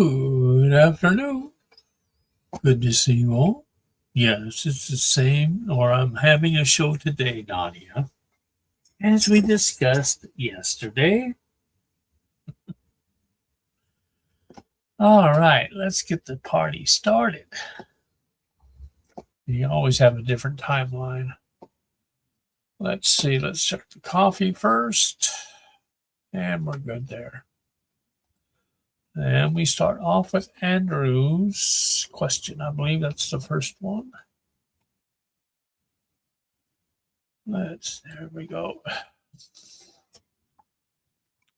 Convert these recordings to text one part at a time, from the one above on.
Good afternoon. Good to see you all. Yes, it's the same, or I'm having a show today, Nadia. As we discussed yesterday. All right, let's get the party started. You always have a different timeline. Let's see, let's check the coffee first. And we're good there. And we start off with Andrew's question. I believe that's the first one. There we go.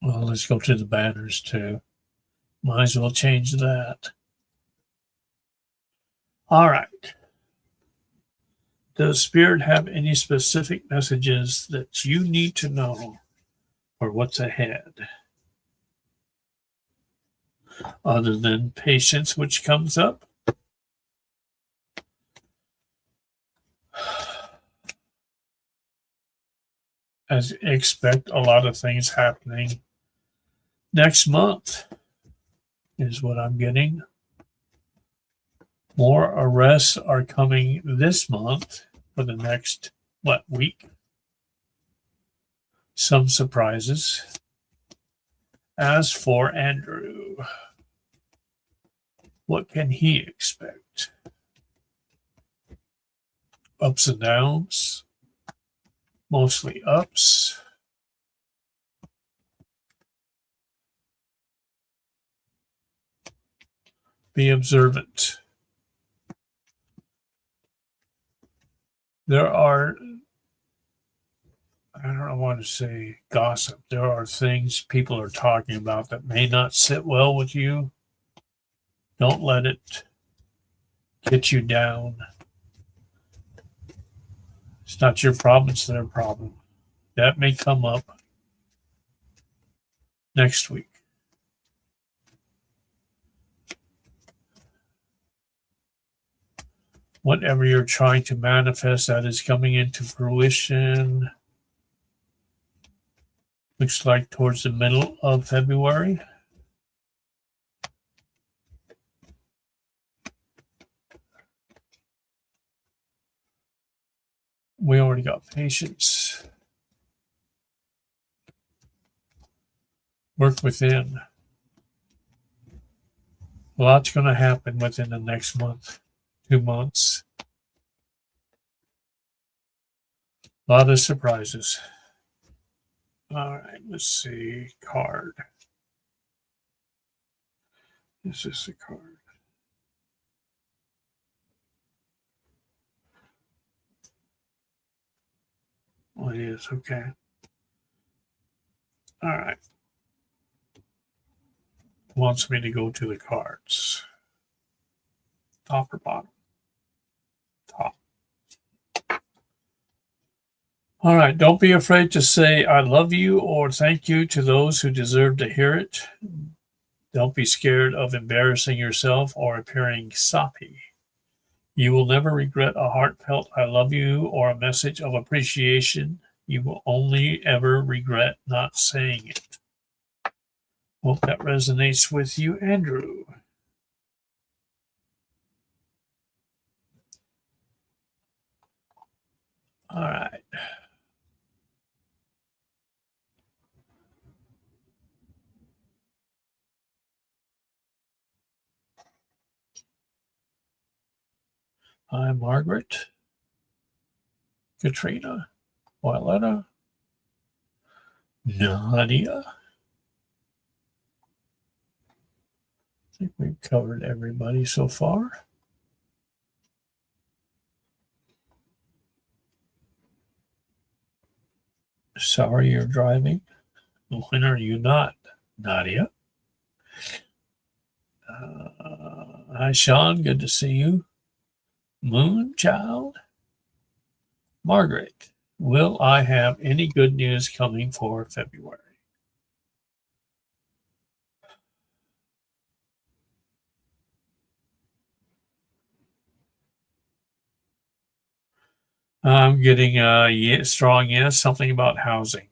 Well, let's go to the banners too. Might as well change that. All right. Does Spirit have any specific messages that you need to know for what's ahead? Other than patience, which comes up? As expect a lot of things happening next month is what I'm getting. More arrests are coming this month for the next, week? Some surprises. As for Andrew, what can he expect? Ups and downs, mostly ups. Be observant. There are, I don't want to say gossip. There are things people are talking about that may not sit well with you. Don't let it get you down. It's not your problem, it's their problem. That may come up next week. Whatever you're trying to manifest, that is coming into fruition. Looks like towards the middle of February. We already got patience. Work within. A lot's going to happen within the next month, 2 months. A lot of surprises. All right, let's see. Card. Is this a card? Oh, it is. Okay. All right. Wants me to go to the cards. Top or bottom? Top. All right. Don't be afraid to say I love you or thank you to those who deserve to hear it. Don't be scared of embarrassing yourself or appearing soppy. You will never regret a heartfelt I love you or a message of appreciation. You will only ever regret not saying it. Hope that resonates with you, Andrew. All right. Hi, Margaret. Katrina. Violetta. Nadia. I think we've covered everybody so far. Sorry you're driving. When are you not, Nadia? Hi, Sean. Good to see you. Moonchild. Margaret. Will I have any good news coming for February? I'm getting a strong yes, something about housing.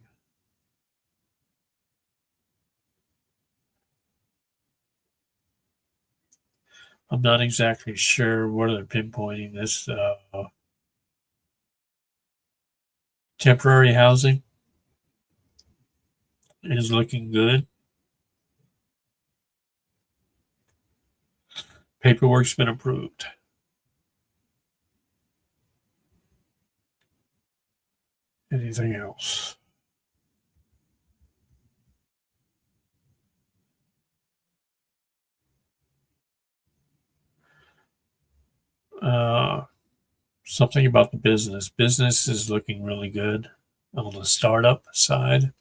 I'm not exactly sure where they're pinpointing this. Temporary housing is looking good. Paperwork's been approved. Anything else? Something about the business. Business is looking really good on the startup side.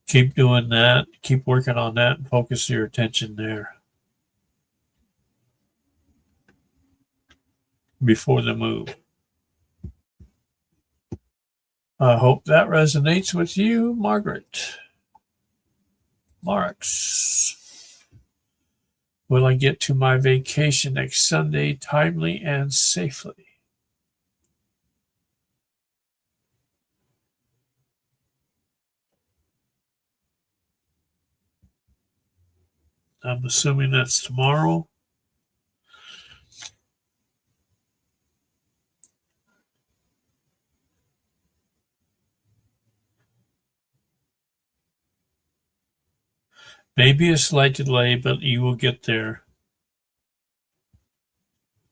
Keep doing that. Keep working on that and focus your attention there before the move. I hope that resonates with you, Margaret. Marks. Will I get to my vacation next Sunday timely and safely? I'm assuming that's tomorrow. Maybe a slight delay, but you will get there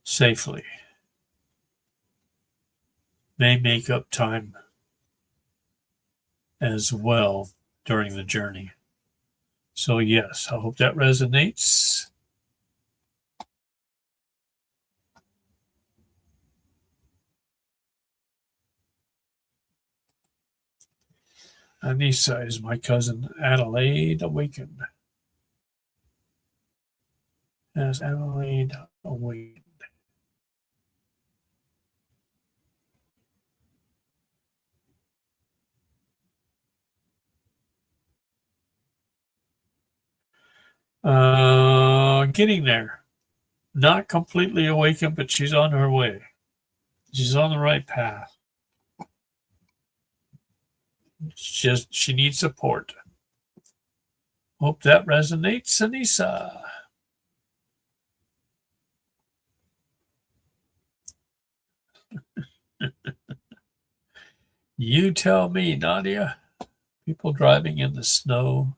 safely. May make up time as well during the journey. So, yes, I hope that resonates. Anissa is my cousin Adelaide awakened. As Adelaide awakened. Getting there. Not completely awakened, but she's on her way. She's on the right path. She needs support. Hope that resonates, Anissa. You tell me, Nadia. People driving in the snow.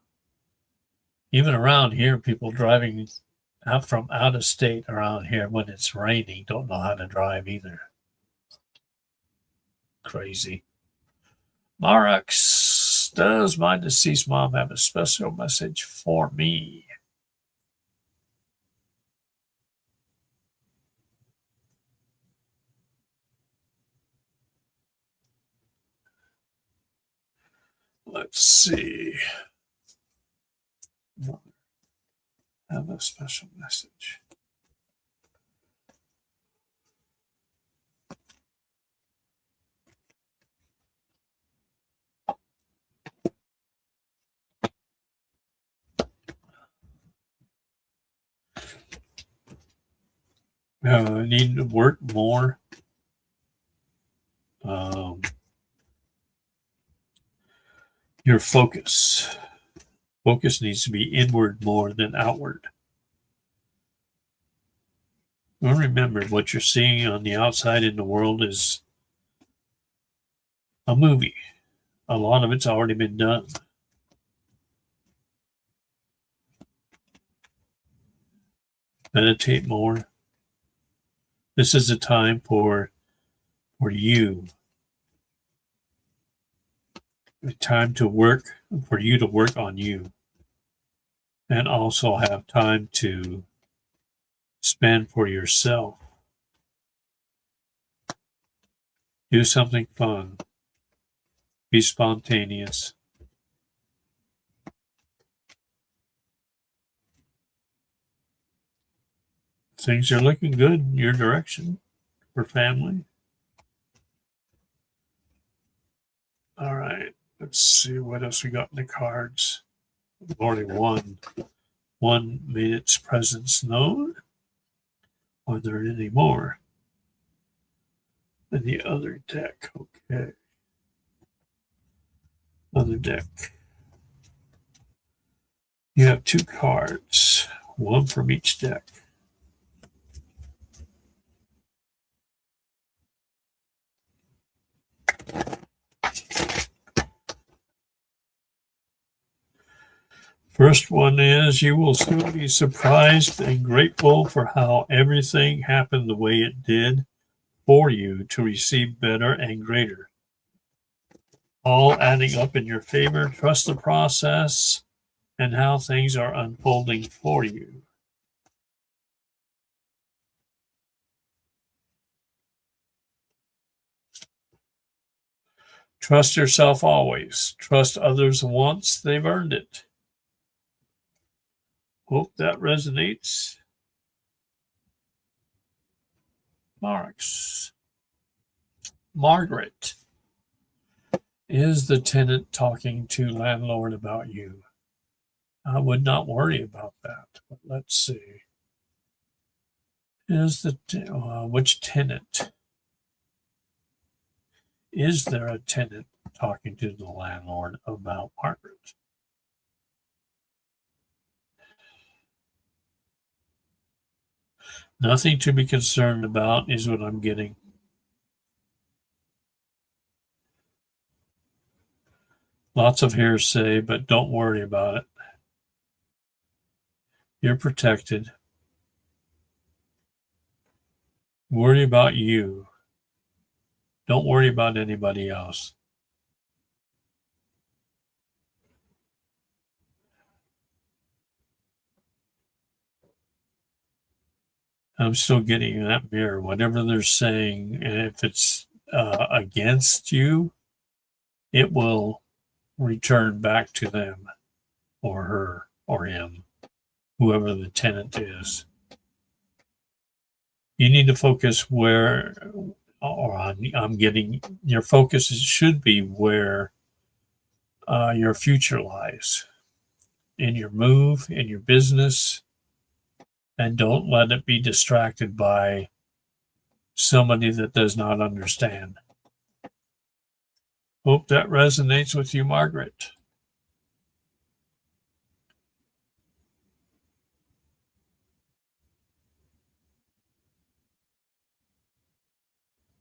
Even around here, people driving out from out of state around here when it's raining don't know how to drive either. Crazy. Marax, does my deceased mom have a special message for me? Let's see. Have a special message. I need to work more. Your focus. Focus needs to be inward more than outward. And remember, what you're seeing on the outside in the world is a movie. A lot of it's already been done. Meditate more. This is a time for you. A time to work, for you to work on you. And also have time to spend for yourself. Do something fun. Be spontaneous. Things are looking good in your direction for family. All right. Let's see what else we got in the cards. We've already one made its presence known. Are there any more? And the other deck. Okay. Other deck. You have two cards. One from each deck. First one is, you will soon be surprised and grateful for how everything happened the way it did for you to receive better and greater. All adding up in your favor. Trust the process and how things are unfolding for you. Trust yourself always. Trust others once they've earned it. Hope that resonates. Margaret. Is the tenant talking to landlord about you? I would not worry about that, but let's see. Is the which tenant? Is there a tenant talking to the landlord about Margaret? Nothing to be concerned about is what I'm getting. Lots of hearsay, but don't worry about it. You're protected. Worry about you. Don't worry about anybody else. I'm still getting that mirror. Whatever they're saying, and if it's against you, it will return back to them or her or him, whoever the tenant is. You need to focus where, or I'm getting, your focus should be where your future lies, in your move, in your business, and don't let it be distracted by somebody that does not understand. Hope that resonates with you, Margaret.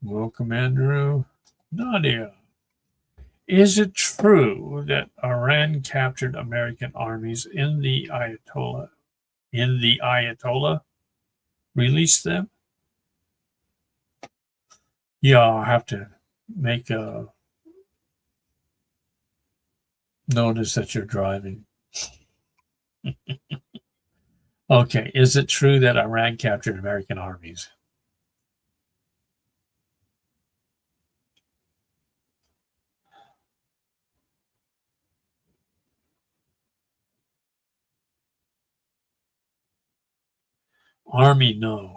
Welcome, Andrew. Nadia. Is it true that Iran captured American armies in the Ayatollah? Released them? Yeah, I'll have to make a notice that you're driving. Okay, is it true that Iran captured American armies? Army, no.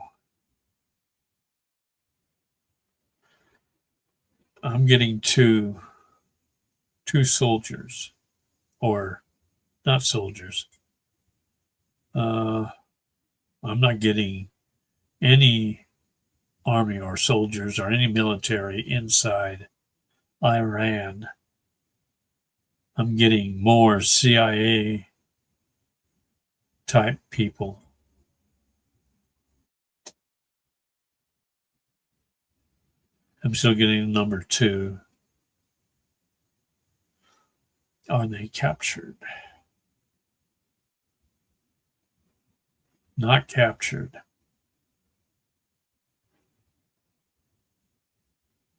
I'm getting two soldiers, or not soldiers. I'm not getting any army or soldiers or any military inside Iran. I'm getting more CIA type people. I'm still getting number 2. Are they captured? Not captured.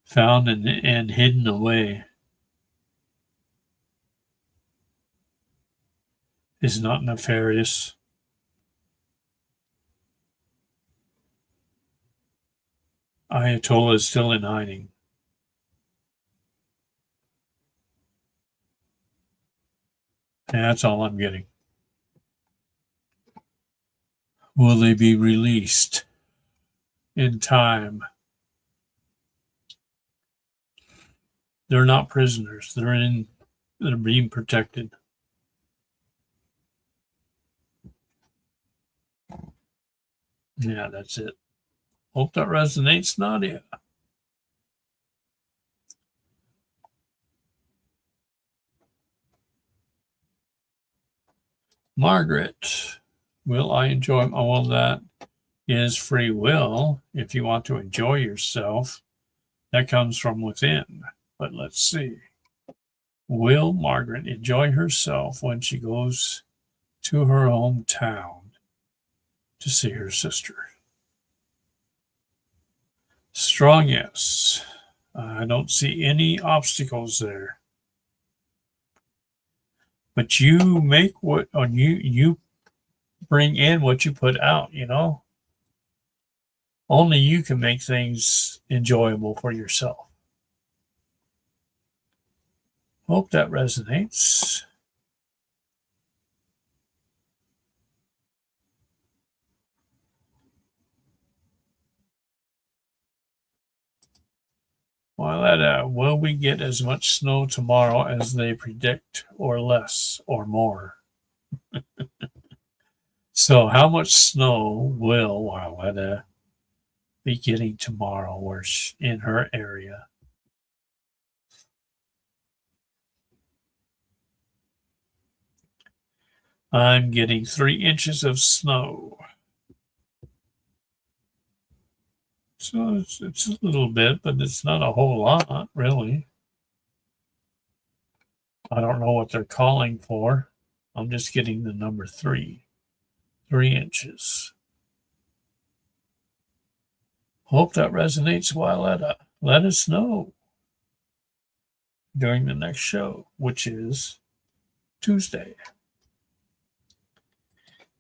Found and hidden away. Is not nefarious. Ayatollah is still in hiding. And that's all I'm getting. Will they be released in time? They're not prisoners. They're being protected. Yeah, that's it. Hope that resonates, Nadia. Margaret. Will I enjoy? Oh, well, that is free will. If you want to enjoy yourself, that comes from within. But let's see. Will Margaret enjoy herself when she goes to her hometown to see her sister? Strong yes. I don't see any obstacles there. But you make what you bring in what you put out, you know? Only you can make things enjoyable for yourself. Hope that resonates. Well, will we get as much snow tomorrow as they predict, or less, or more? So, how much snow will Wildetta be getting tomorrow where in her area? I'm getting 3 inches of snow. So it's a little bit, but it's not a whole lot, really. I don't know what they're calling for. I'm just getting the number 3. 3 inches. Hope that resonates, Wildetta. Let us know during the next show, which is Tuesday.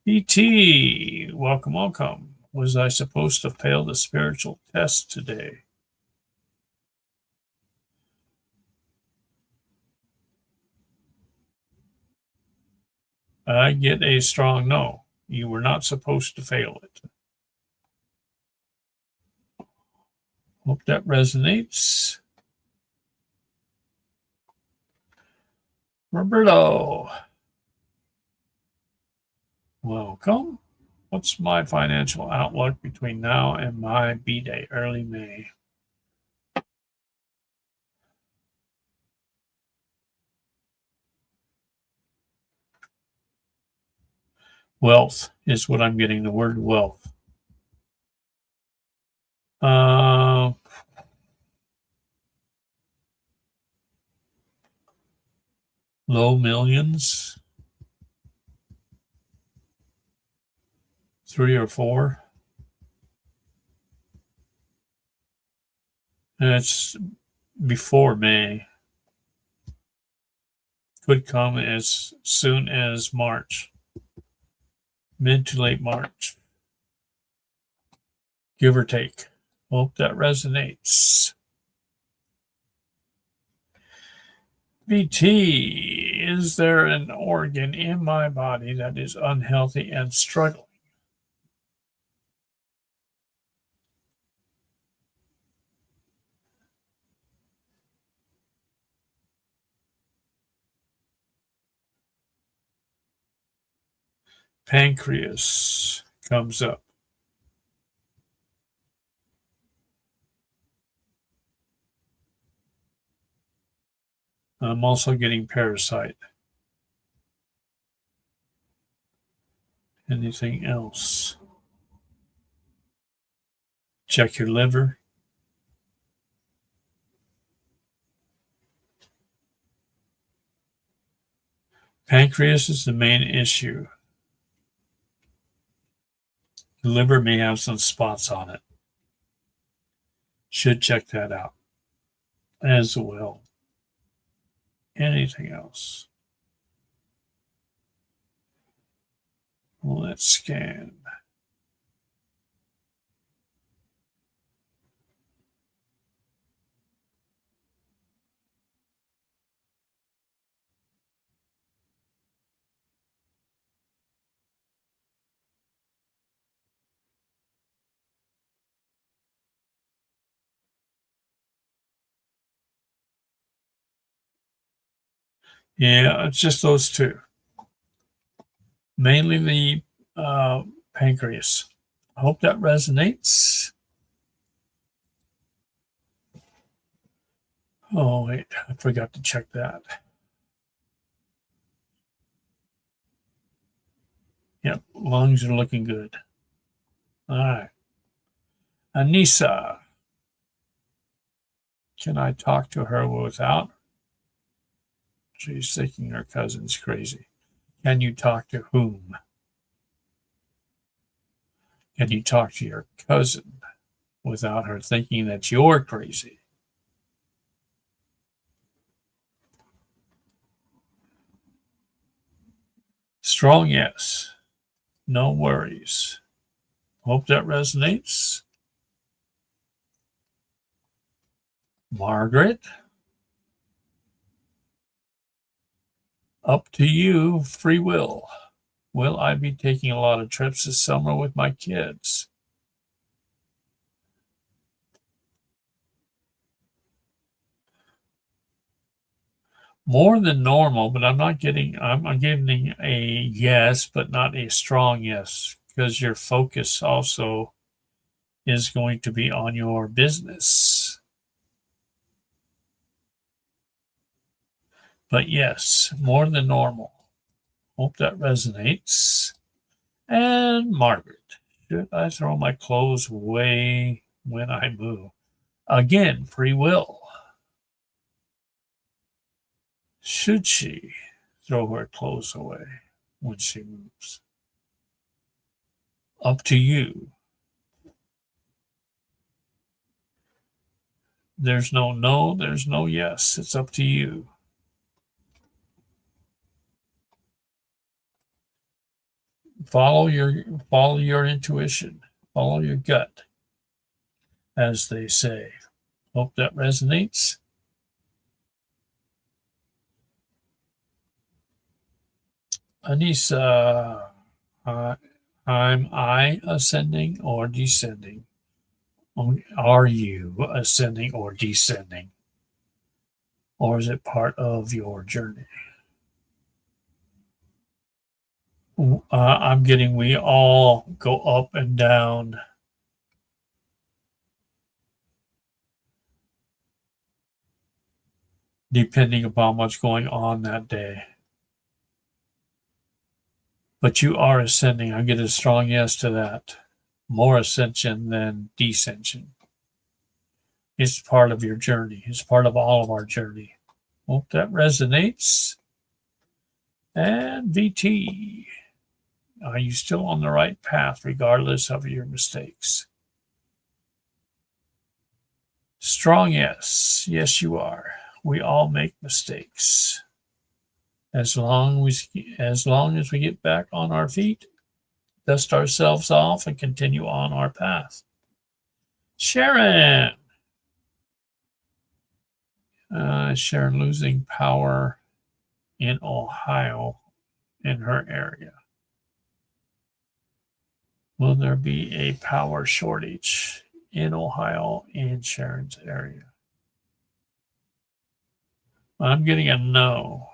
E.T., welcome, welcome. Was I supposed to fail the spiritual test today? I get a strong no. You were not supposed to fail it. Hope that resonates. Roberto, welcome. What's my financial outlook between now and my B-Day, early May? Wealth is what I'm getting, the word wealth. Low millions, 3 or 4. It's before May. Could come as soon as March, mid to late March, give or take. Hope that resonates. VT, is there an organ in my body that is unhealthy and struggling? Pancreas comes up. I'm also getting parasite. Anything else? Check your liver. Pancreas is the main issue. The liver may have some spots on it. Should check that out as well. Anything else? Let's scan. Yeah, it's just those two. Mainly the pancreas. I hope that resonates. Oh, wait, I forgot to check that. Yep, lungs are looking good. All right. Anissa, can I talk to her without? She's thinking her cousin's crazy. Can you talk to whom? Can you talk to your cousin without her thinking that you're crazy? Strong yes. No worries. Hope that resonates. Margaret, up to you, free will. Will I be taking a lot of trips this summer with my kids? More than normal, but I'm getting a yes, but not a strong yes, because your focus also is going to be on your business. But yes, more than normal. Hope that resonates. And Margaret, should I throw my clothes away when I move? Again, free will. Should she throw her clothes away when she moves? Up to you. There's no no, there's no yes. It's up to you. Follow your intuition. Follow your gut, as they say. Hope that resonates. Anissa, I'm I ascending or descending? Are you ascending or descending? Or is it part of your journey? I'm getting we all go up and down depending upon what's going on that day. But you are ascending. I get a strong yes to that. More ascension than descension. It's part of your journey. It's part of all of our journey. Hope that resonates. And VT, are you still on the right path regardless of your mistakes? Strong yes. Yes, you are. We all make mistakes. As long as we get back on our feet, dust ourselves off, and continue on our path. Sharon. Sharon losing power in Ohio in her area. Will there be a power shortage in Ohio in Sharon's area? I'm getting a no.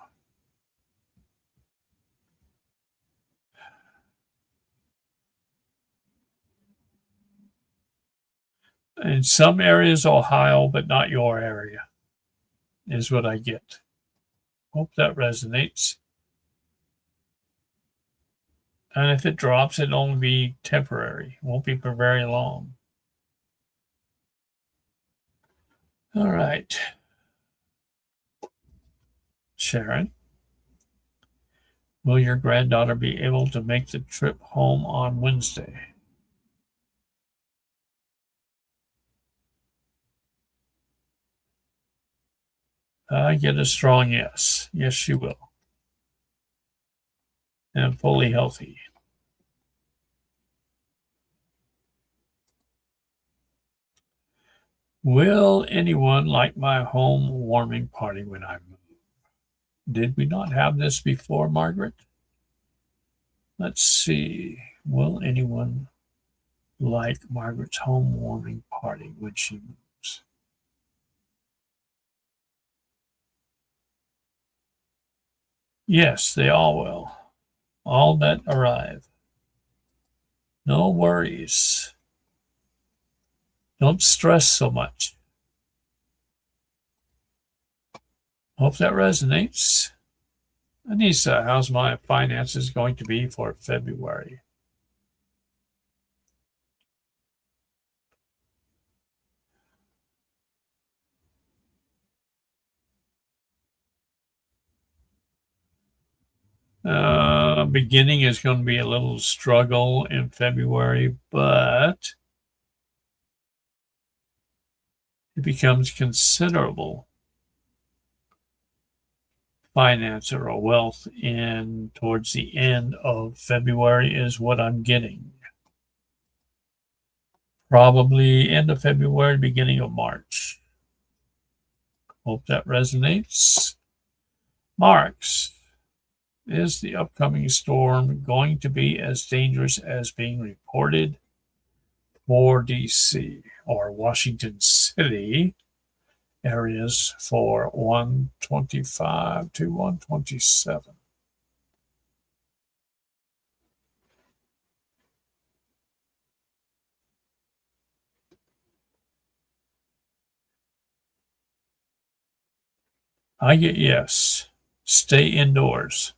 In some areas, Ohio, but not your area, is what I get. Hope that resonates. And if it drops, it'll only be temporary. It won't be for very long. All right. Sharon, will your granddaughter be able to make the trip home on Wednesday? I get a strong yes. Yes, she will. And fully healthy. Will anyone like my home warming party when I move? Did we not have this before, Margaret? Let's see. Will anyone like Margaret's home warming party when she moves? Yes, they all will. All that arrive. No worries. Don't stress so much. Hope that resonates. Anissa, how's my finances going to be for February? Beginning is going to be a little struggle in February, but it becomes considerable finance or wealth in towards the end of February is what I'm getting. Probably end of February, beginning of March. Hope that resonates. Marks, is the upcoming storm going to be as dangerous as being reported for DC or Washington City areas for 125 to 127? I get yes. Stay indoors.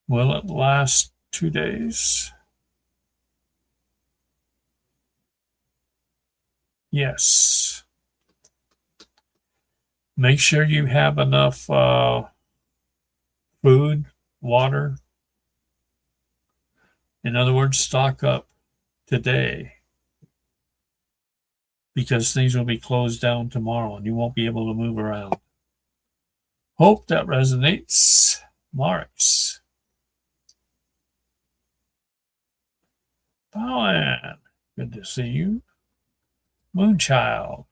Will it last 2 days? Yes. Make sure you have enough food, water. In other words, stock up today because things will be closed down tomorrow and you won't be able to move around. Hope that resonates. Marks. Bowen, good to see you. Moonchild.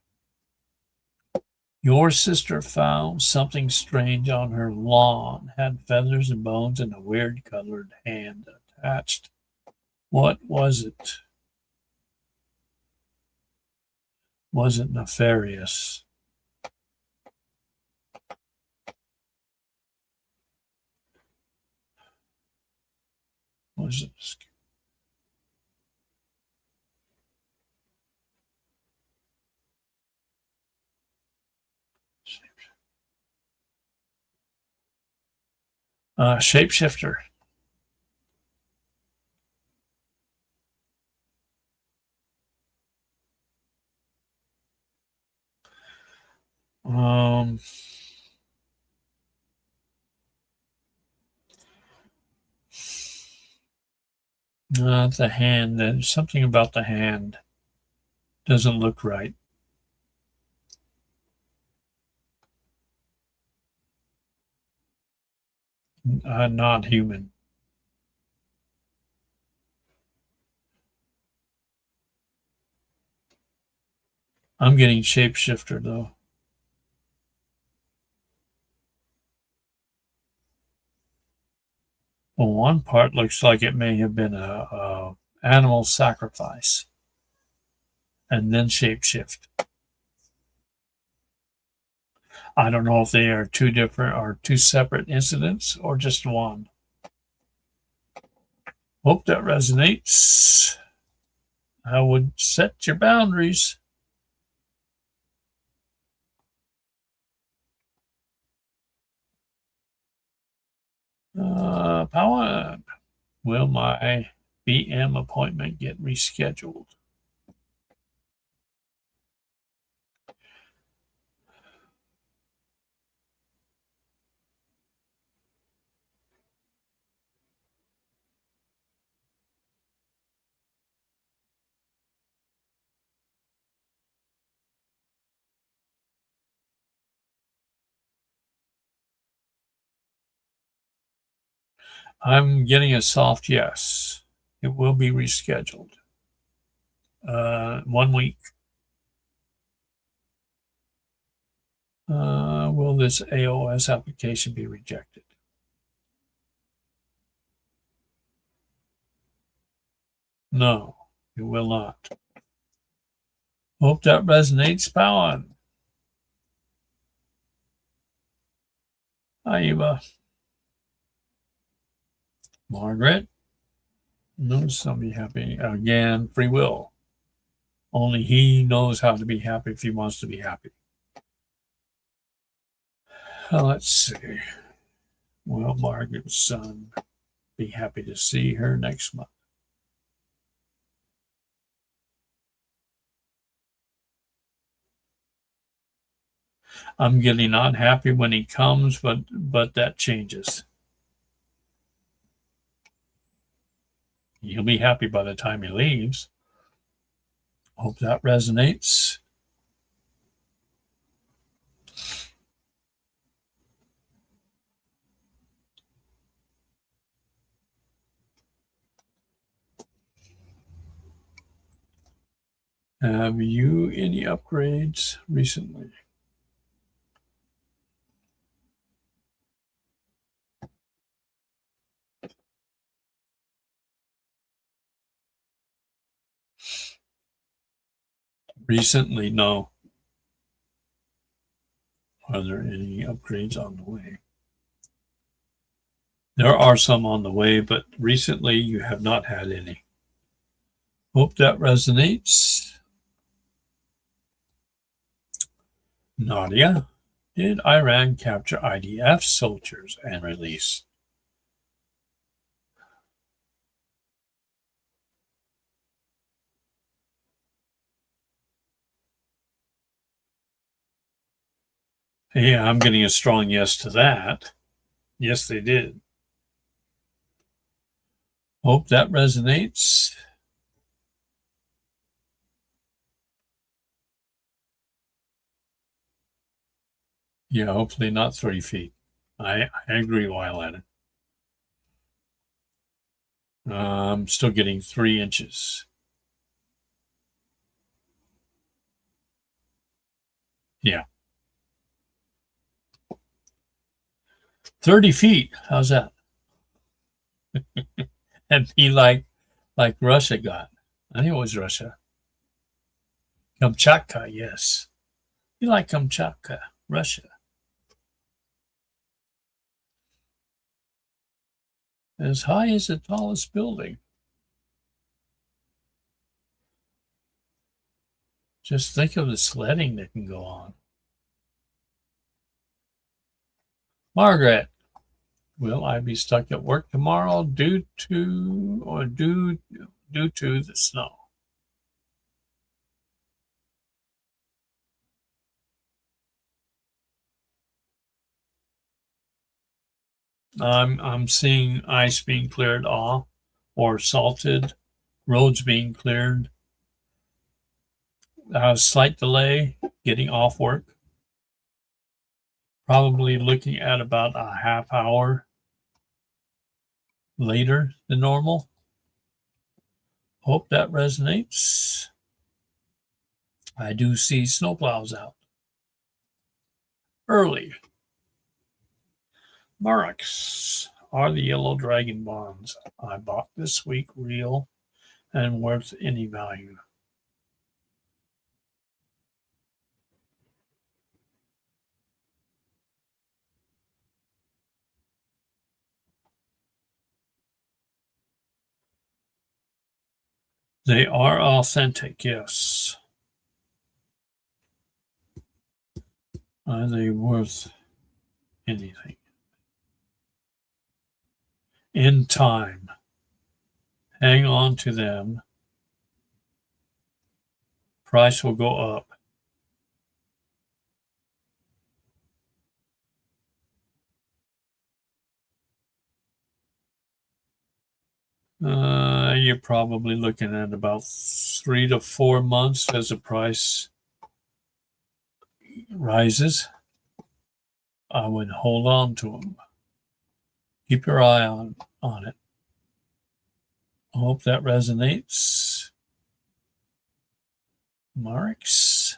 Your sister found something strange on her lawn, had feathers and bones and a weird colored hand attached. What was it? Was it nefarious? Was it shapeshifter? Um, not the hand. There's something about the hand doesn't look right. Not human. I'm getting shapeshifter though. Well, one part looks like it may have been a animal sacrifice and then shapeshift. I don't know if they are two different or two separate incidents or just one. Hope that resonates. I would set your boundaries. Power. Will my BM appointment get rescheduled? I'm getting a soft yes. It will be rescheduled. 1 week. Will this AOS application be rejected? No, it will not. Hope that resonates, Powen. Hi, Eva. Margaret. Notice somebody happy. Again, free will. Only he knows how to be happy if he wants to be happy. Let's see. Will Margaret's son be happy to see her next month? I'm getting not happy when he comes, but that changes. He'll be happy by the time he leaves. Hope that resonates. Have you any upgrades recently? Recently, no. Are there any upgrades on the way? There are some on the way, but recently you have not had any. Hope that resonates. Nadia, did Iran capture IDF soldiers and release? Yeah, I'm getting a strong yes to that. Yes, they did. Hope that resonates. Yeah, hopefully not 30 feet. I agree, Wyland. I'm still getting 3 inches. Yeah. 30 feet. How's that? And be like Russia got. I think it was Russia. Kamchatka, yes. Be like Kamchatka, Russia. As high as the tallest building. Just think of the sledding that can go on. Margaret, will I be stuck at work tomorrow due to the snow? I'm seeing ice being cleared off or salted, roads being cleared. Slight delay getting off work. Probably looking at about a half hour later than normal. Hope that resonates. I do see snowplows out early. Marks, are the yellow dragon bonds I bought this week real and worth any value? They are authentic, yes. Are they worth anything? In time, hang on to them. Price will go up. You're probably looking at about 3 to 4 months as the price rises. I would hold on to them. Keep your eye on it. I hope that resonates. Marks.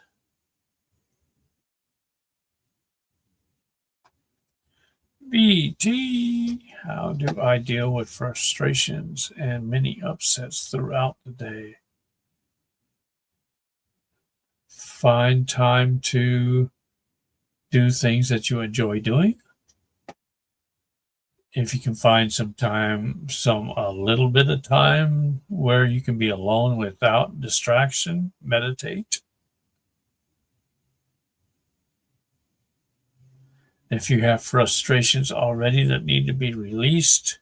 BT. How do I deal with frustrations and many upsets throughout the day? Find time to do things that you enjoy doing. If you can find some time, a little bit of time where you can be alone without distraction, meditate. If you have frustrations already that need to be released,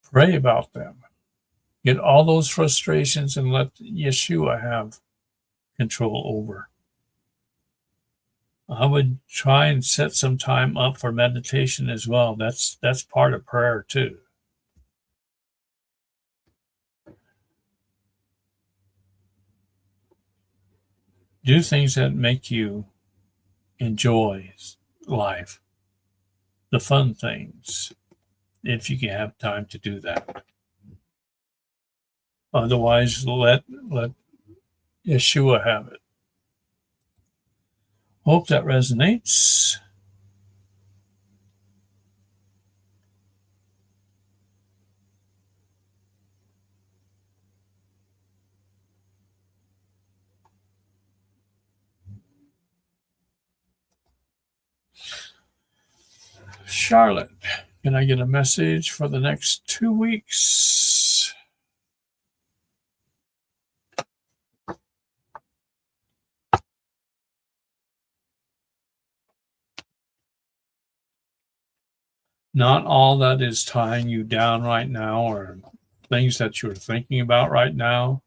pray about them. Get all those frustrations and let Yeshua have control over. I would try and set some time up for meditation as well. That's part of prayer too. Do things that make you enjoy life, the fun things, if you can have time to do that. Otherwise, let Yeshua have it. Hope that resonates. Charlotte, can I get a message for the next 2 weeks? Not all that is tying you down right now, or things that you're thinking about right now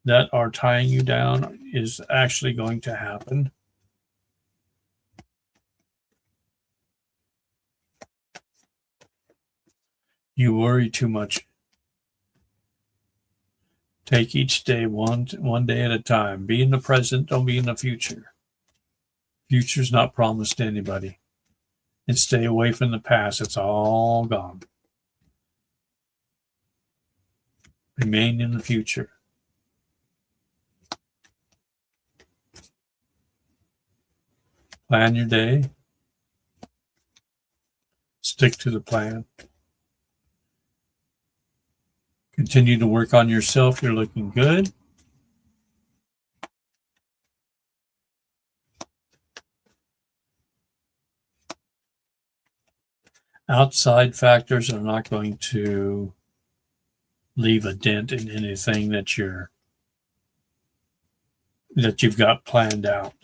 that are tying you down, is actually going to happen. You worry too much. Take each day one day at a time. Be in the present, don't be in the future. Future's not promised to anybody. And stay away from the past. It's all gone. Remain in the future. Plan your day. Stick to the plan. Continue to work on yourself. You're looking good. Outside factors are not going to leave a dent in anything that you've got planned out.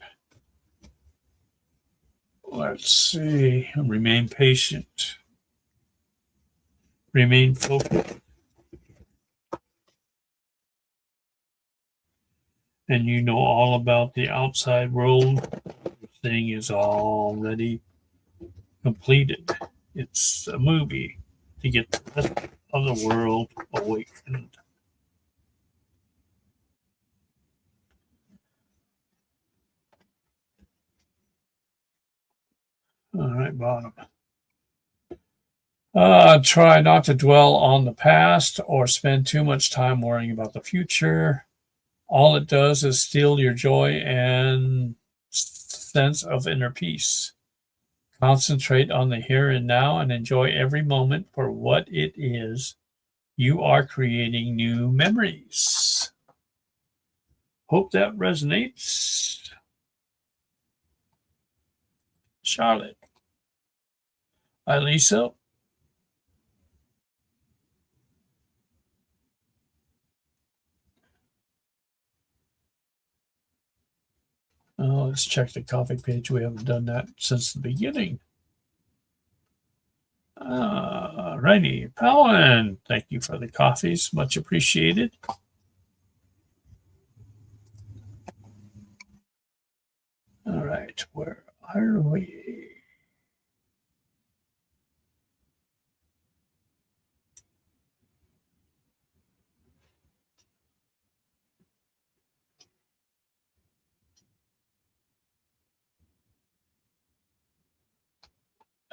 Let's see. Remain patient. Remain focused. And you know all about the outside world. The thing is already completed. It's a movie to get the rest of the world awakened. All right, bottom. Try not to dwell on the past or spend too much time worrying about the future. All it does is steal your joy and sense of inner peace. Concentrate on the here and now and enjoy every moment for what it is. You are creating new memories. Hope that resonates. Charlotte. Hi, Lisa. Let's check the coffee page. We haven't done that since the beginning. Righty. Palin, thank you for the coffees. Much appreciated. All right. Where are we?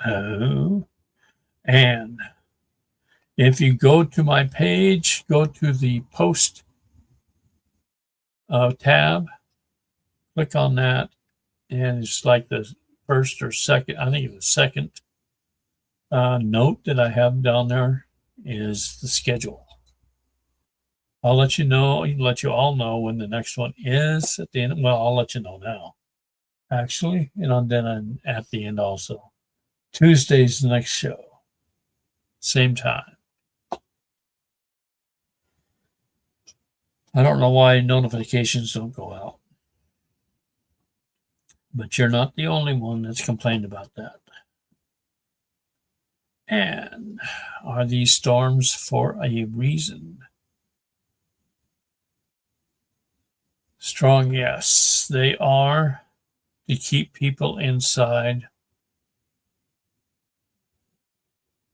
Oh, and if you go to my page, go to the post tab, click on that, and it's like the first or second, I think the second note that I have down there is the schedule. I'll let you know, let you all know when the next one is at the end. Well, I'll let you know now, actually, and then at the end also. Tuesday's the next show, same time. I don't know why notifications don't go out, but you're not the only one that's complained about that. And are these storms for a reason? Strong, yes, they are to keep people inside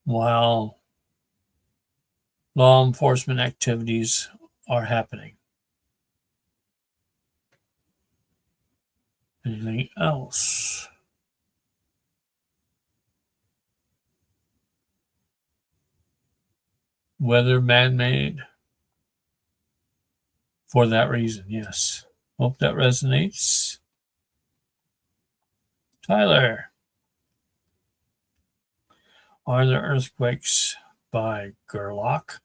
while law enforcement activities are happening. Anything else? Weather man-made for that reason, yes. Hope that resonates. Tyler, are there earthquakes by Gerlach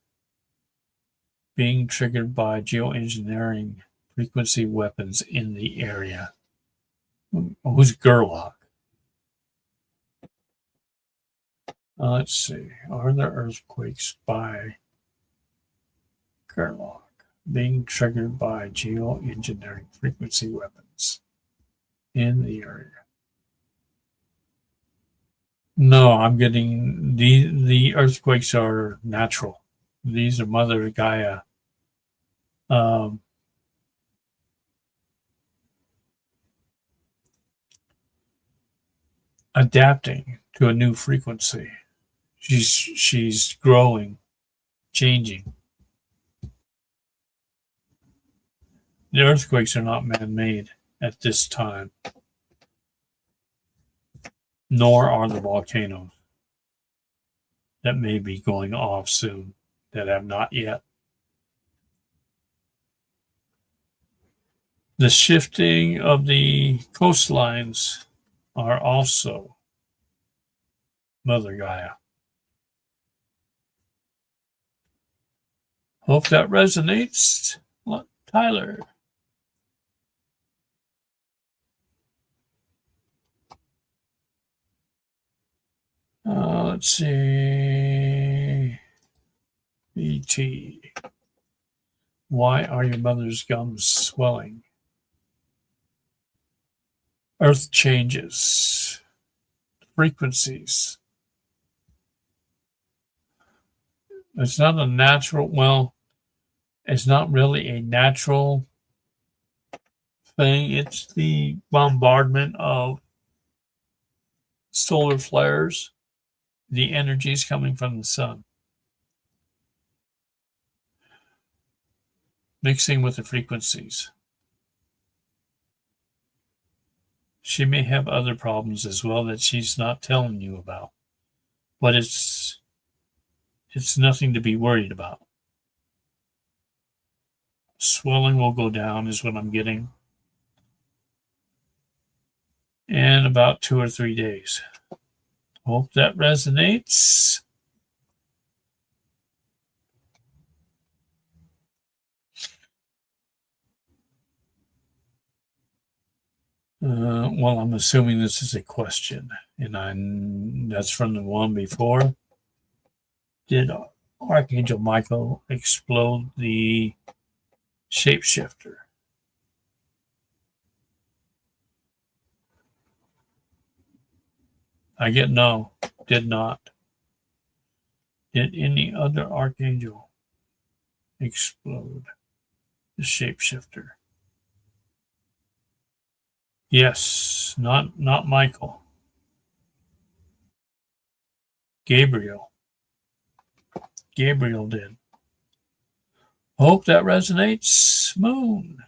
being triggered by geoengineering frequency weapons in the area? Who's Gerlach? Let's see. Are there earthquakes by Gerlach being triggered by geoengineering frequency weapons in the area? No, I'm getting the earthquakes are natural. These are Mother Gaia um, adapting to a new frequency. She's growing, changing. The earthquakes are not man-made at this time, nor are the volcanoes that may be going off soon that have not yet. The shifting of the coastlines are also Mother Gaia. Hope that resonates. Tyler. Let's see. BT. Why are your mother's gums swelling? Earth changes. Frequencies. It's not a natural, well, it's not really a natural thing. It's the bombardment of solar flares, the energies coming from the sun, mixing with the frequencies. She may have other problems as well that she's not telling you about, but it's nothing to be worried about. Swelling will go down is what I'm getting in about 2 or 3 days. Hope that resonates. Well, I'm assuming this is a question, and that's from the one before. Did Archangel Michael explode the shapeshifter? I get no, did not. Did any other archangel explode the shapeshifter? Yes, not Michael. Gabriel. Gabriel did. Hope that resonates. Moon.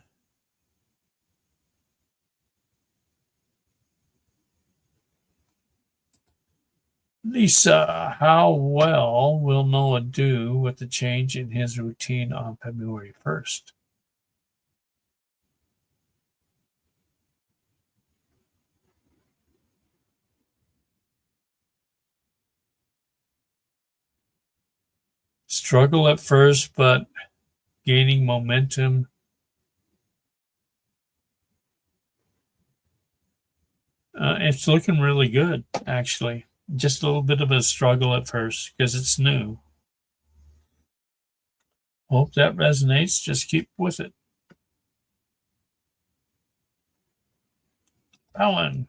Lisa, how well will Noah do with the change in his routine on February 1st? Struggle at first, but gaining momentum. It's looking really good, actually. Just a little bit of a struggle at first because it's new. Hope that resonates. Just keep with it. Alan,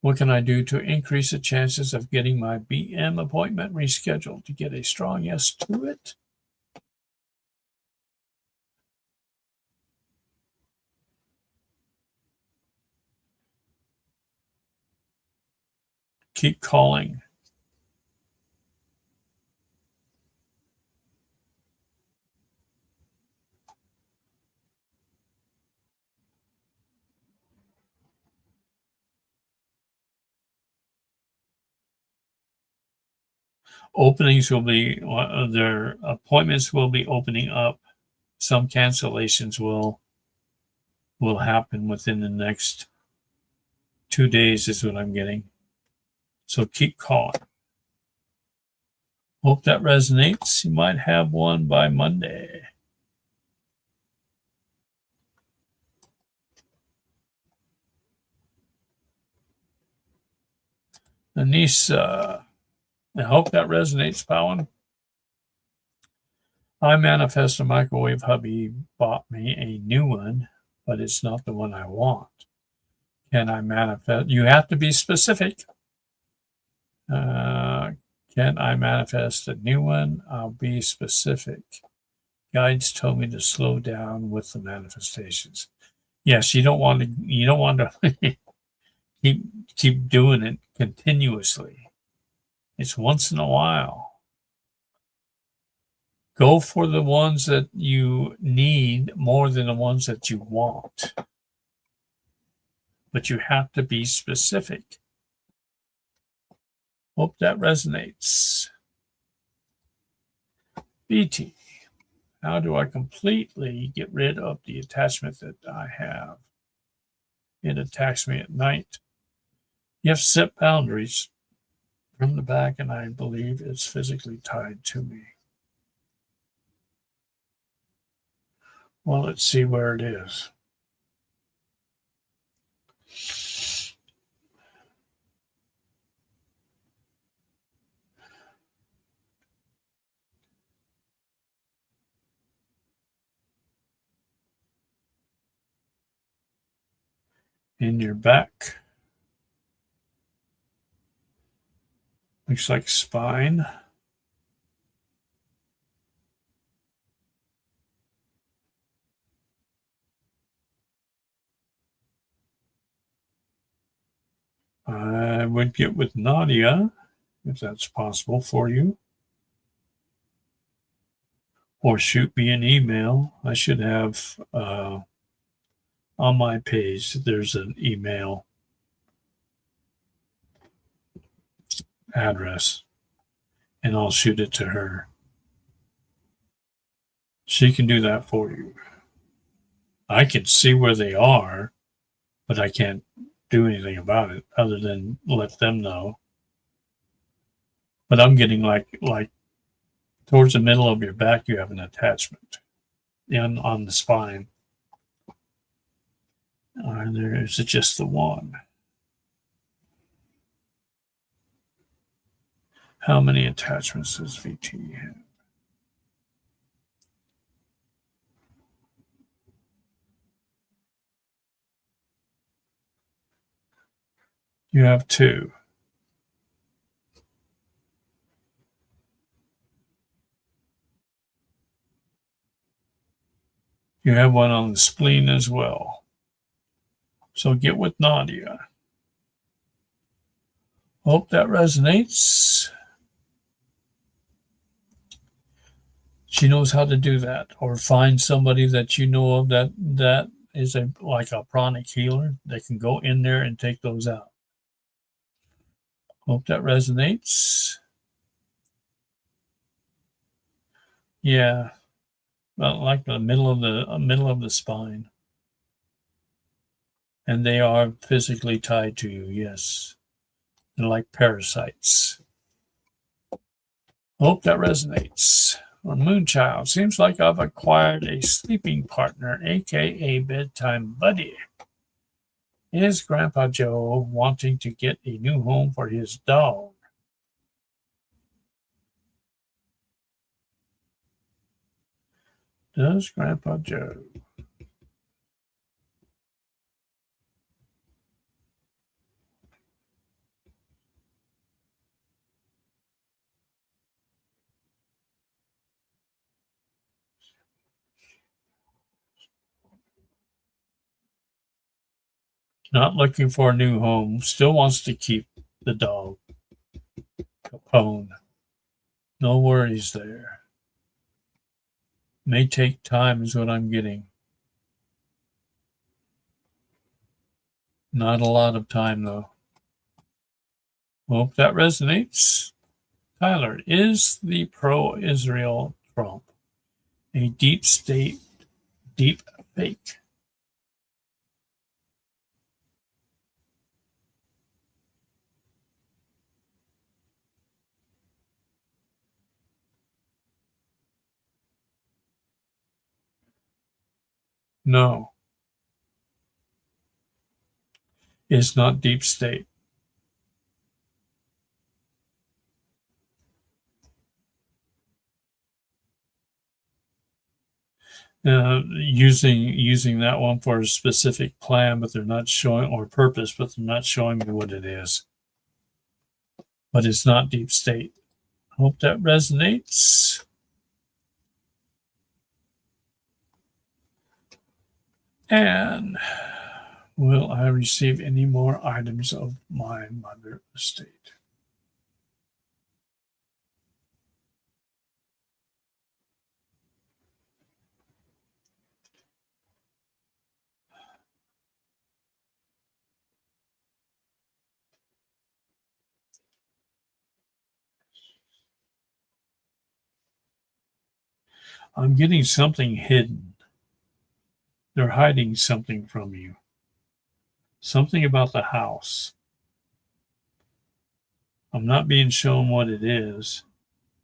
what can I do to increase the chances of getting my BM appointment rescheduled to get a strong yes to it? Keep calling. Openings will be, their appointments will be opening up. Some cancellations will happen within the next 2 days is what I'm getting. So keep calling. Hope that resonates. You might have one by Monday. Anissa, I hope that resonates, Powen. I manifest a microwave hubby bought me a new one, but it's not the one I want. Can I manifest? You have to be specific. Can I manifest a new one? I'll be specific. Guides told me to slow down with the manifestations. Yes, you don't want to keep doing it continuously. It's once in a while. Go for the ones that you need more than the ones that you want. But you have to be specific. Hope that resonates. BT, how do I completely get rid of the attachment that I have? It attacks me at night. You have to set boundaries from the back, and I believe it's physically tied to me. Well, let's see where it is. In your back. Looks like spine. I would get with Nadia, if that's possible for you. Or shoot me an email. I should have, on my page, there's an email address, and I'll shoot it to her. She can do that for you. I can see where they are, but I can't do anything about it other than let them know. But I'm getting like towards the middle of your back, you have an attachment on the spine. There is just the one. How many attachments does VT have? You have 2. You have one on the spleen as well. So get with Nadia. Hope that resonates. She knows how to do that, or find somebody that you know of that is like a pranic healer that can go in there and take those out. Hope that resonates. Yeah, well, like the middle of the spine, and they are physically tied to you. Yes, they're like parasites. Hope that resonates. Well, Moonchild, seems like I've acquired a sleeping partner, aka bedtime buddy. Is Grandpa Joe wanting to get a new home for his dog? Does Grandpa Joe? Not looking for a new home. Still wants to keep the dog. Capone. No worries there. May take time is what I'm getting. Not a lot of time though. Hope that resonates. Tyler, is the pro-Israel Trump a deep state, deep fake? No, it's not deep state. Using that one for a specific plan, but they're not showing or purpose, but they're not showing me what it is. But it's not deep state. Hope that resonates. And will I receive any more items of my mother estate? I'm getting something hidden. They're hiding something from you. Something about the house. I'm not being shown what it is.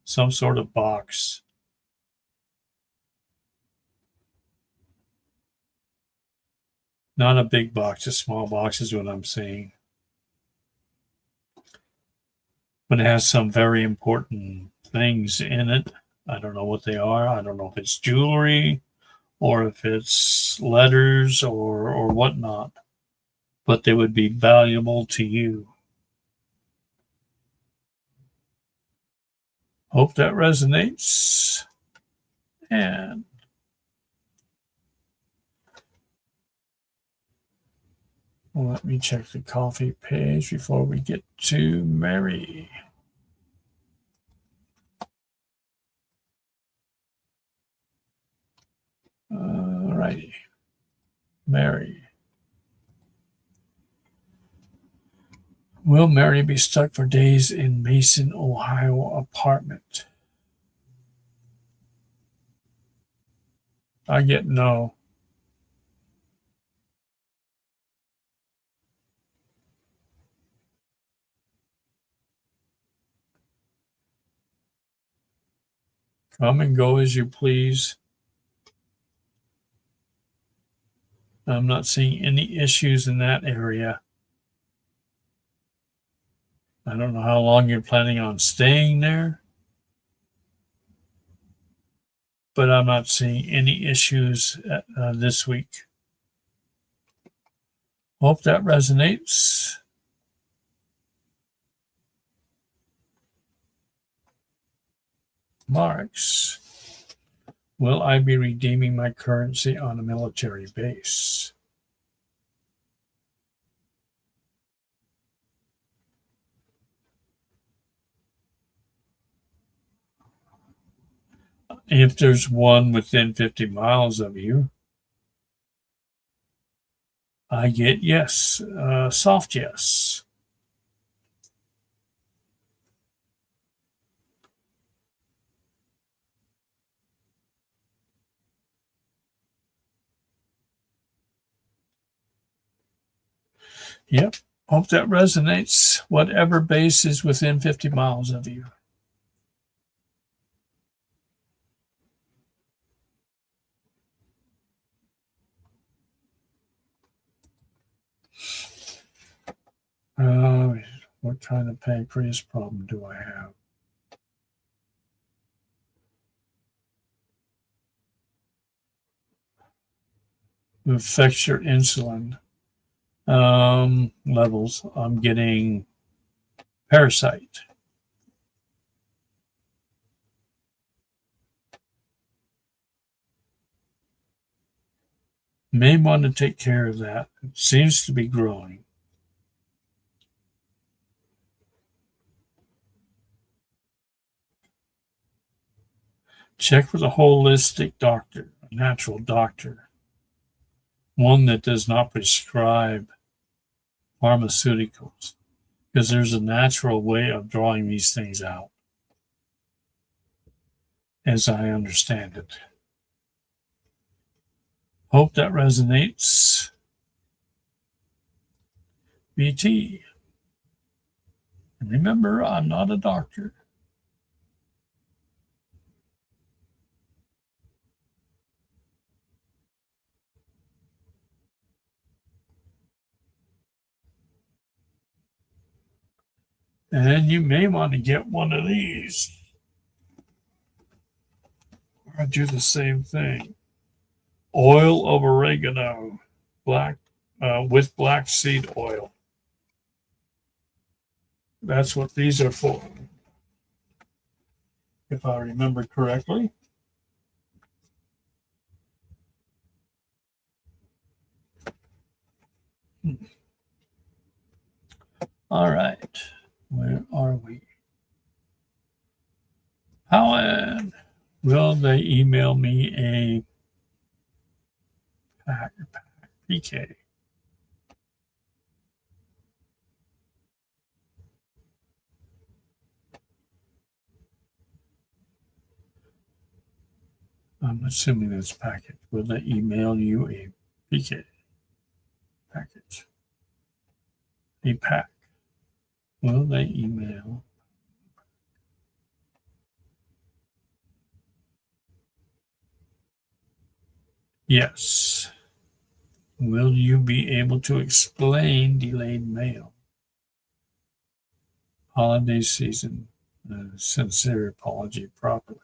Some sort of box. Not a big box, a small box is what I'm seeing. But it has some very important things in it. I don't know what they are. I don't know if it's jewelry or if it's letters or whatnot. But they would be valuable to you. Hope that resonates. And let me check the coffee page before we get to Mary. All righty. Mary. Will Mary be stuck for days in Mason, Ohio apartment? I get no. Come and go as you please. I'm not seeing any issues in that area. I don't know how long you're planning on staying there, but I'm not seeing any issues this week. Hope that resonates. Marks. Will I be redeeming my currency on a military base? If there's one within 50 miles of you, I get yes, soft yes. Yep. Hope that resonates. Whatever base is within 50 miles of you. What kind of pancreas problem do I have? affects your insulin levels. I'm getting parasite. May want to take care of that. It seems to be growing. Check with a holistic doctor, a natural doctor, one that does not prescribe pharmaceuticals, because there's a natural way of drawing these things out, as I understand it. Hope that resonates. BT. Remember, I'm not a doctor. And you may want to get one of these. I do the same thing. Oil of oregano, with black seed oil. That's what these are for, if I remember correctly. All right. Where are we? How will they email me a PK? I'm assuming that's package. Will they email you a PK package? A pack. Will they email? Yes. Will you be able to explain delayed mail? Holiday season. Sincere apology properly.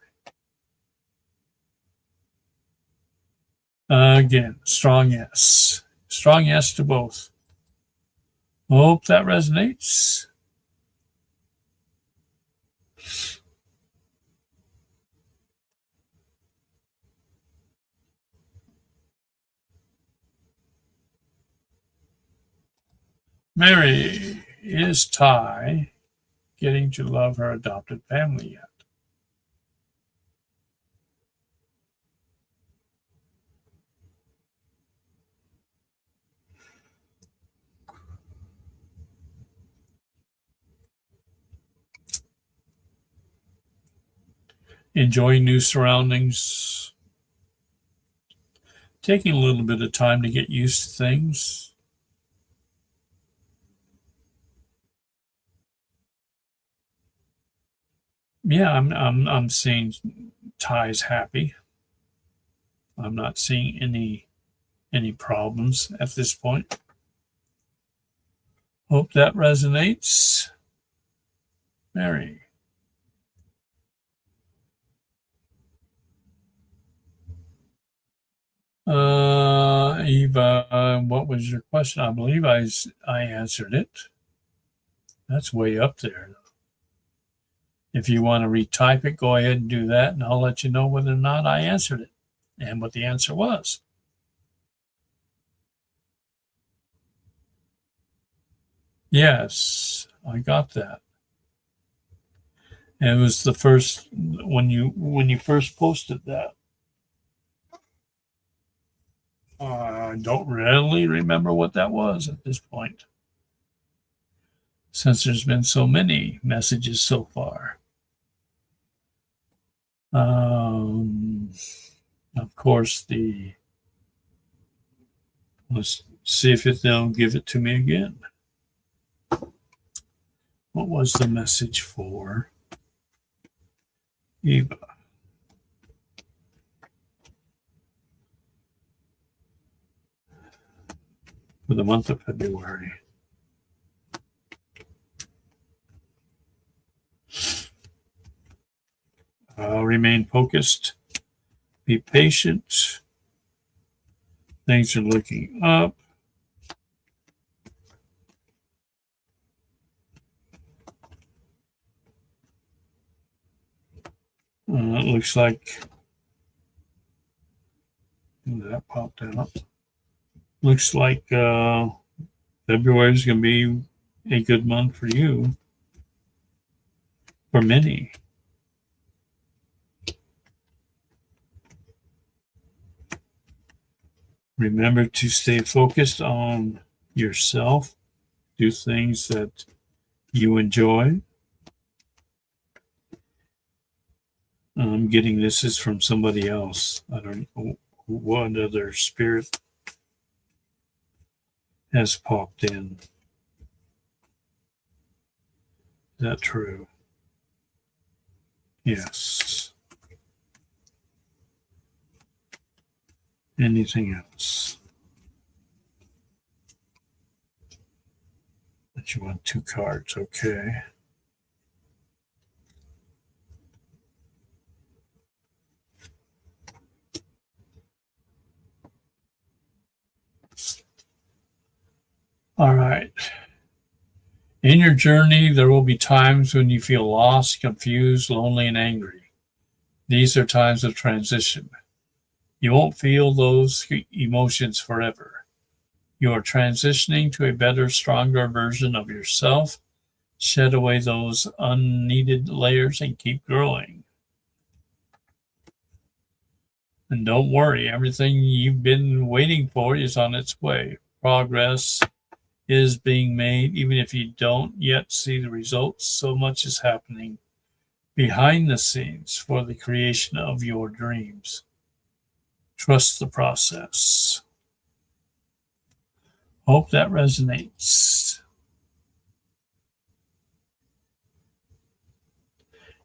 Again, strong yes. Strong yes to both. Hope that resonates. Mary, is Ty getting to love her adopted family yet? Enjoying new surroundings, taking a little bit of time to get used to things. Yeah, I'm seeing Ty's happy. I'm not seeing any problems at this point. Hope that resonates. Mary. Eva, what was your question? I believe I answered it. That's way up there. If you want to retype it, go ahead and do that, and I'll let you know whether or not I answered it and what the answer was. Yes, I got that. And it was the first when you first posted that. I don't really remember what that was at this point, since there's been so many messages so far. Of course, let's see if they'll give it to me again. What was the message for Eva? For the month of February. Remain focused. Be patient. Things are looking up. It looks like that popped out. Looks like February is going to be a good month for you, for many. Remember to stay focused on yourself. Do things that you enjoy. I'm getting this is from somebody else. I don't know what other spirit has popped in. Is that true? Yes. Anything else? But you want 2 cards, okay. All right. In your journey, there will be times when you feel lost, confused, lonely, and angry. These are times of transition. You won't feel those emotions forever. You are transitioning to a better, stronger version of yourself. Shed away those unneeded layers and keep growing. And don't worry, everything you've been waiting for is on its way. Progress is being made, even if you don't yet see the results. So much is happening behind the scenes for the creation of your dreams. Trust the process. Hope that resonates.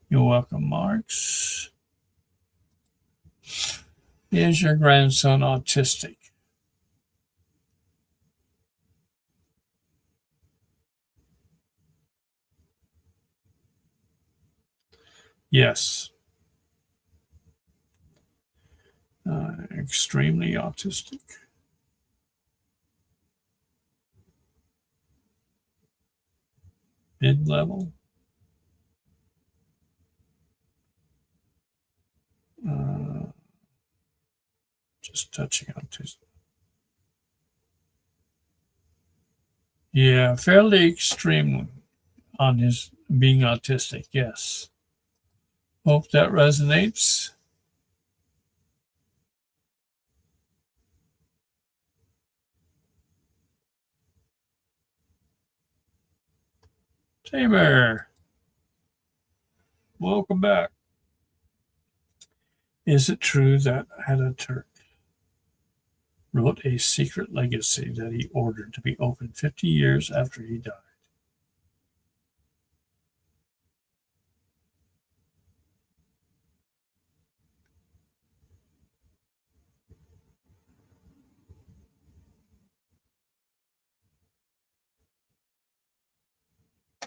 You're welcome, Marks. Is your grandson autistic? Yes. Extremely autistic. Mid-level. Just touching autism. Yeah, fairly extreme on his being autistic. Yes. Hope that resonates. Tamer, welcome back. Is it true that Ataturk wrote a secret legacy that he ordered to be opened 50 years after he died?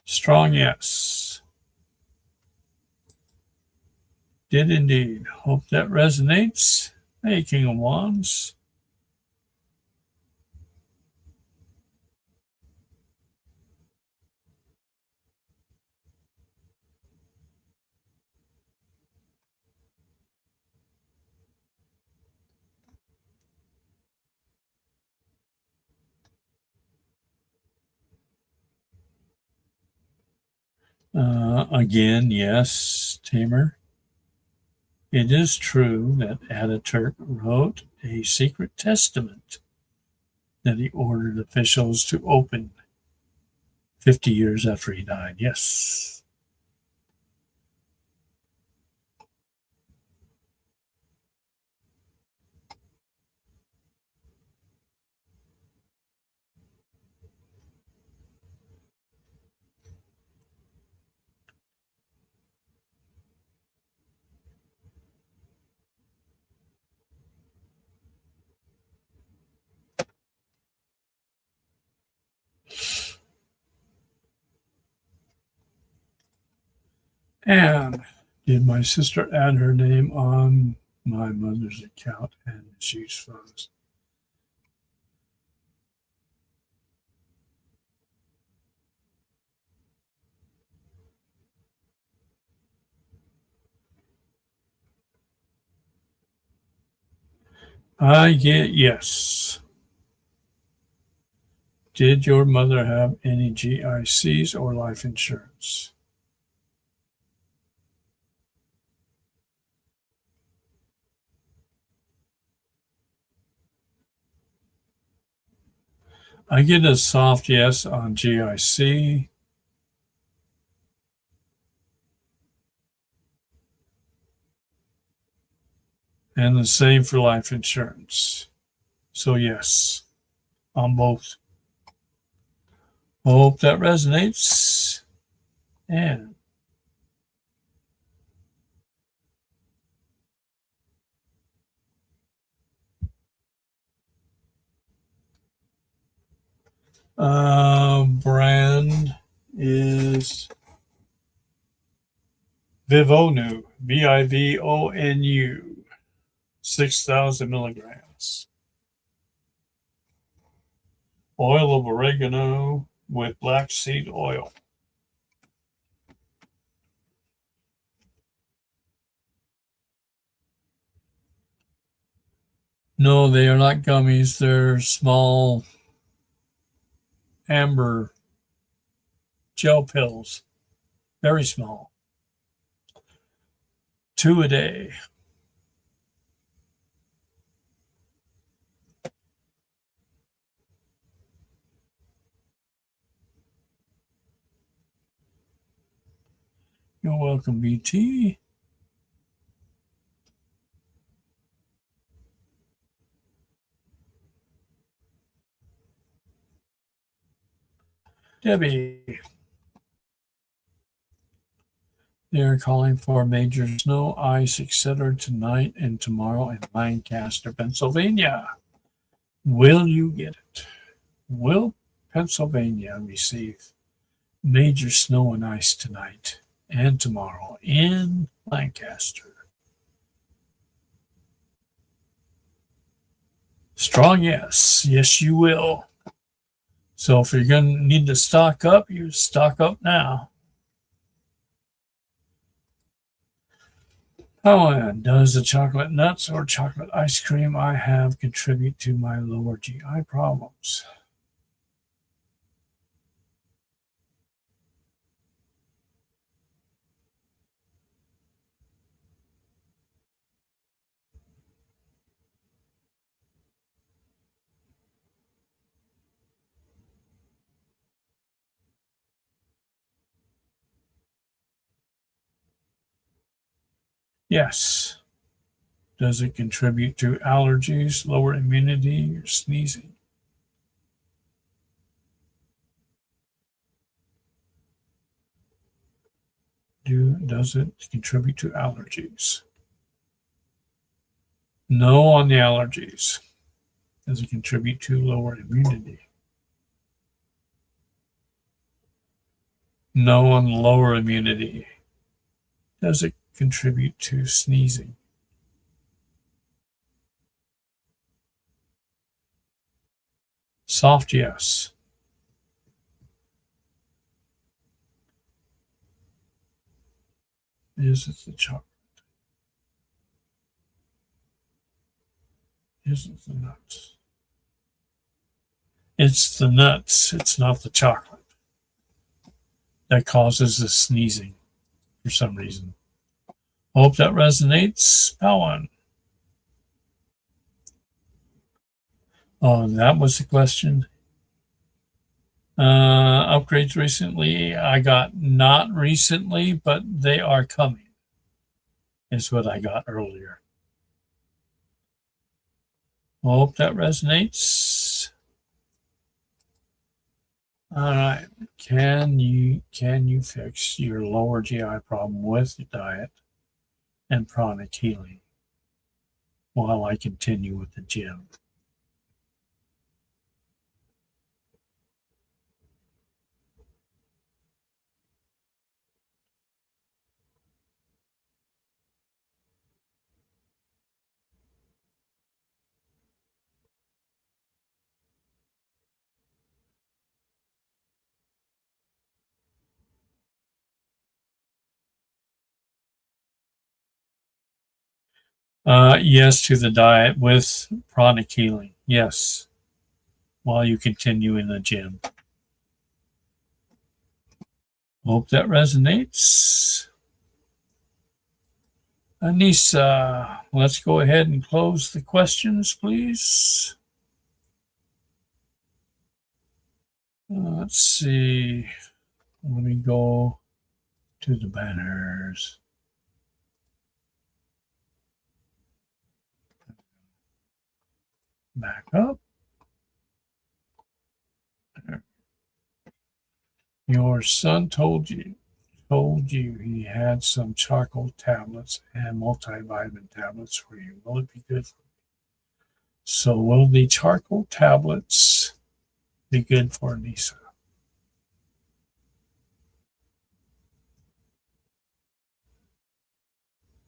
Strong yes. Did indeed. Hope that resonates. Hey, King of Wands. Again, yes, Tamer. It is true that Ataturk wrote a secret testament that he ordered officials to open 50 years after he died. Yes. And did my sister add her name on my mother's account and misuse funds? I get yes. Did your mother have any GICs or life insurance? I get a soft yes on GIC and the same for life insurance. So, yes, on both. Hope that resonates. And brand is Vivonu, Vivonu, 6,000 milligrams. Oil of oregano with black seed oil. No, they are not gummies. They're small amber gel pills. Very small. 2 a day. You're welcome, BT. Debbie. They're calling for major snow, ice, etc. tonight and tomorrow in Lancaster, Pennsylvania. Will you get it? Will Pennsylvania receive major snow and ice tonight and tomorrow in Lancaster? Strong yes. Yes, you will. So if you're going to need to stock up, you stock up now. Oh, does the chocolate nuts or chocolate ice cream I have contribute to my lower GI problems? Yes. Does it contribute to allergies, lower immunity, or sneezing? Does it contribute to allergies? No on the allergies. Does it contribute to lower immunity? No on lower immunity. Does it contribute to sneezing? Soft yes. Is it the chocolate? Is it the nuts? It's the nuts. It's not the chocolate that causes the sneezing for some reason. Hope that resonates. Powen. Oh, that was the question. Upgrades recently. I got not recently, but they are coming, is what I got earlier. Hope that resonates. All right. Can you fix your lower GI problem with diet and pranic healing while I continue with the gym? Yes to the diet with pranic healing. Yes, while you continue in the gym. Hope that resonates. Anissa, let's go ahead and close the questions, please. Let's see. Let me go to the banners. Back up. Your son told you he had some charcoal tablets and multivitamin tablets for you. Will it be good? So will the charcoal tablets be good for Anissa?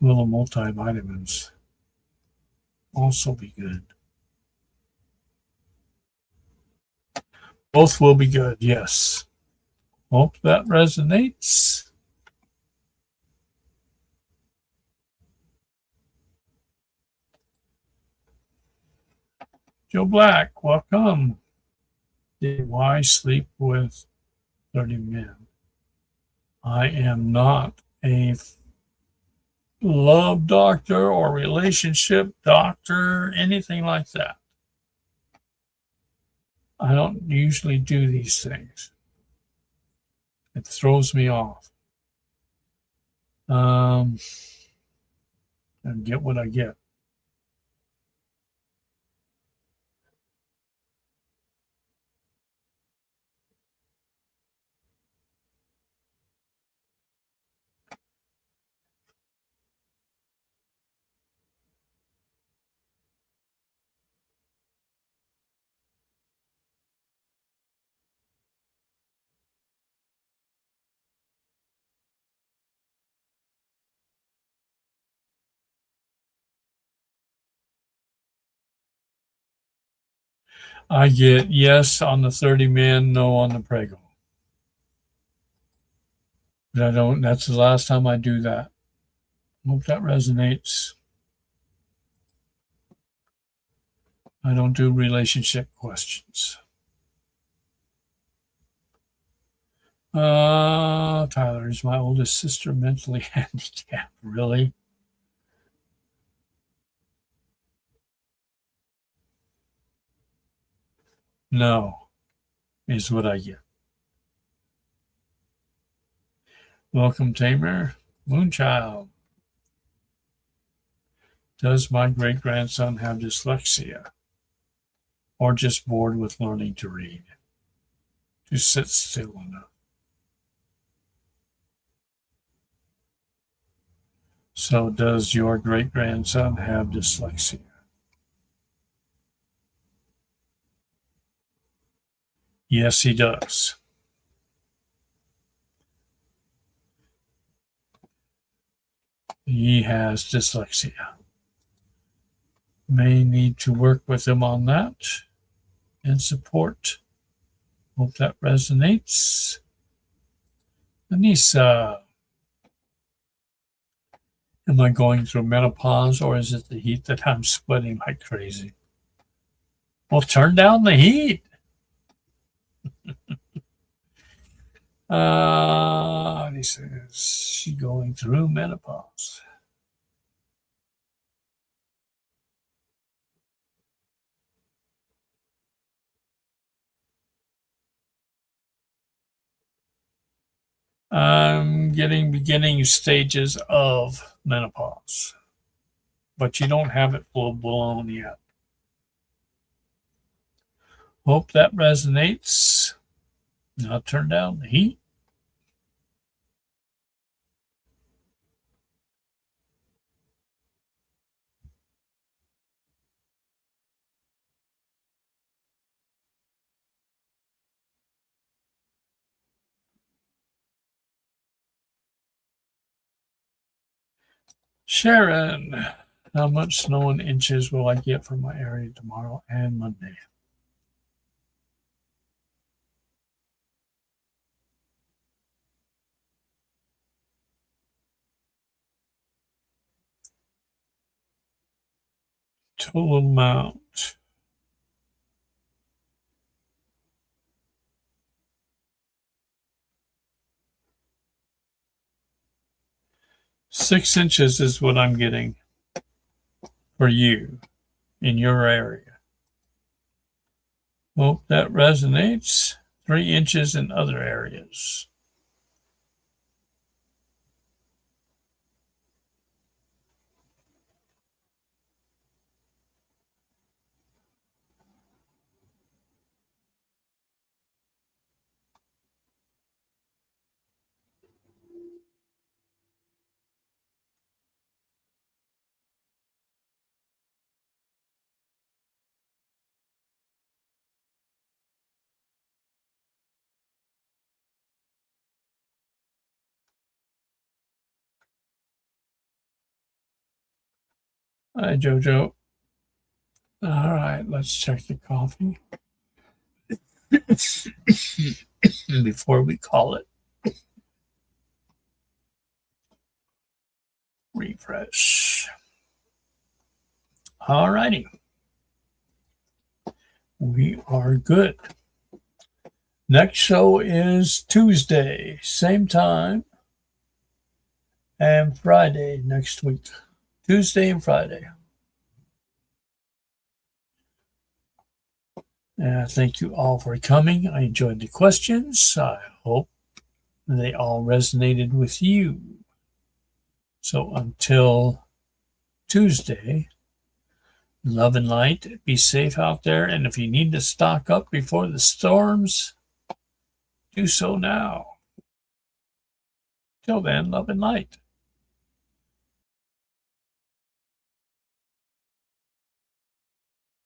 Will the multivitamins also be good? Both will be good, yes. Hope that resonates. Joe Black, welcome. Why sleep with 30 men? I am not a love doctor or relationship doctor, anything like that. I don't usually do these things. It throws me off. And get what I get. I get yes on the 30 men, no on the prego. But I don't, that's the last time I do that. Hope that resonates. I don't do relationship questions. Tyler, is my oldest sister mentally handicapped? Really? No, is what I get. Welcome, Tamer. Moonchild. Does my great grandson have dyslexia or just bored with learning to read? To sit still enough. So, does your great grandson have dyslexia? Yes, he does. He has dyslexia. May need to work with him on that and support. Hope that resonates. Anissa, am I going through menopause or is it the heat that I'm sweating like crazy? Well, turn down the heat. He says she's going through menopause. I'm getting beginning stages of menopause, but you don't have it full blown yet. Hope that resonates. Now turn down the heat. Sharon, how much snow in inches will I get from my area tomorrow and Monday? Total amount. $6 is what I'm getting for you in your area. Hope that resonates. 3 inches in other areas. Hi, Jojo. All right, let's check the coffee before we call it. Refresh. All righty. We are good. Next show is Tuesday, same time, and Friday next week. Tuesday and Friday. Thank you all for coming. I enjoyed the questions. I hope they all resonated with you. So until Tuesday, love and light. Be safe out there. And if you need to stock up before the storms, do so now. Till then, love and light.